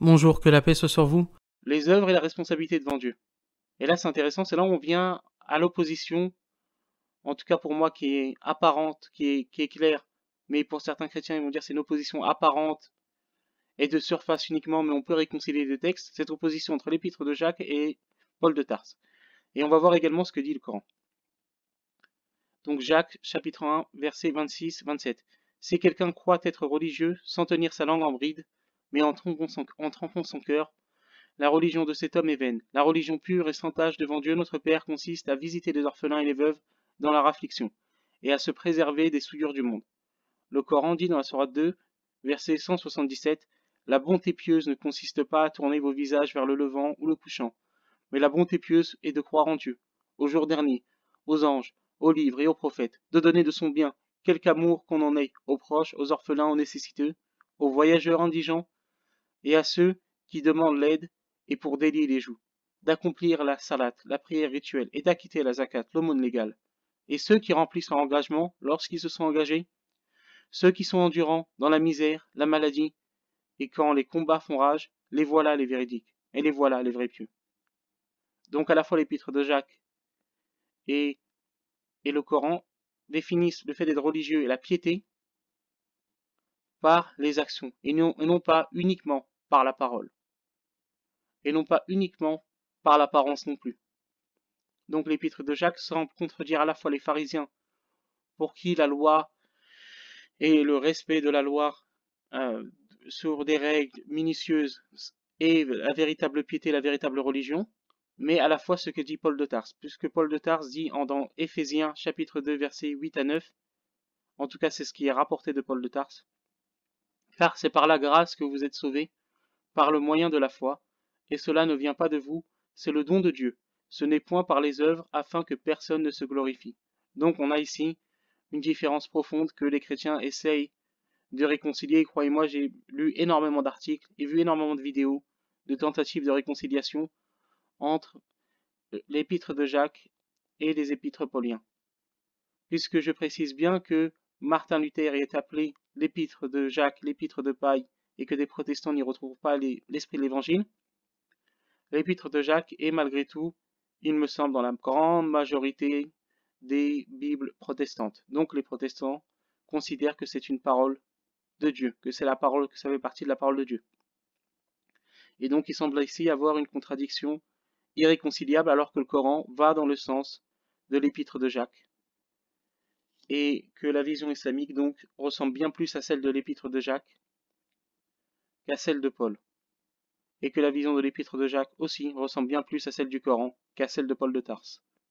Bonjour, que la paix soit sur vous. Les œuvres et la responsabilité devant Dieu. Et là, c'est intéressant, c'est là où on vient à l'opposition, en tout cas pour moi, qui est apparente, qui est claire, mais pour certains chrétiens, ils vont dire c'est une opposition apparente et de surface uniquement, mais on peut réconcilier les deux textes, cette opposition entre l'épître de Jacques et Paul de Tarse. Et on va voir également ce que dit le Coran. Donc Jacques, chapitre 1, versets 26-27. Si quelqu'un croit être religieux, sans tenir sa langue en bride, mais en trempant son cœur, la religion de cet homme est vaine. La religion pure et sans tache devant Dieu notre Père consiste à visiter les orphelins et les veuves dans leur affliction, et à se préserver des souillures du monde. Le Coran dit dans la sourate 2, verset 177, la bonté pieuse ne consiste pas à tourner vos visages vers le levant ou le couchant, mais la bonté pieuse est de croire en Dieu, au jour dernier, aux anges, aux livres et aux prophètes, de donner de son bien, quelque amour qu'on en ait, aux proches, aux orphelins, aux nécessiteux, aux voyageurs indigents, et à ceux qui demandent l'aide et pour délier les joues, d'accomplir la salat, la prière rituelle, et d'acquitter la zakat, l'aumône légale. Et ceux qui remplissent leur engagement lorsqu'ils se sont engagés, ceux qui sont endurants dans la misère, la maladie, et quand les combats font rage, les voilà les véridiques, et les voilà les vrais pieux. Donc à la fois l'épître de Jacques et, et le Coran définissent le fait d'être religieux et la piété par les actions, et non pas uniquement par la parole, et non pas uniquement par l'apparence non plus. Donc l'épître de Jacques semble contredire à la fois les pharisiens, pour qui la loi et le respect de la loi euh, sur des règles minutieuses est la véritable piété, la véritable religion, mais à la fois ce que dit Paul de Tarse, puisque Paul de Tarse dit dans Éphésiens chapitre 2 versets 8 à 9, en tout cas c'est ce qui est rapporté de Paul de Tarse, car c'est par la grâce que vous êtes sauvés, par le moyen de la foi, et cela ne vient pas de vous, c'est le don de Dieu. Ce n'est point par les œuvres afin que personne ne se glorifie. Donc on a ici une différence profonde que les chrétiens essayent de réconcilier. Croyez-moi, j'ai lu énormément d'articles et vu énormément de vidéos de tentatives de réconciliation entre l'épître de Jacques et les épîtres pauliens. Puisque je précise bien que Martin Luther est appelé l'épître de Jacques, l'épître de Paille, et que des protestants n'y retrouvent pas l'esprit de l'évangile, l'épître de Jacques est malgré tout, il me semble, dans la grande majorité des Bibles protestantes. Donc les protestants considèrent que c'est une parole de Dieu, que c'est la parole, que ça fait partie de la parole de Dieu. Et donc il semble ici y avoir une contradiction irréconciliable alors que le Coran va dans le sens de l'épître de Jacques et que la vision islamique donc ressemble bien plus à celle de l'épître de Jacques qu'à celle de Paul, et que la vision de l'épître de Jacques aussi ressemble bien plus à celle du Coran qu'à celle de Paul de Tarse.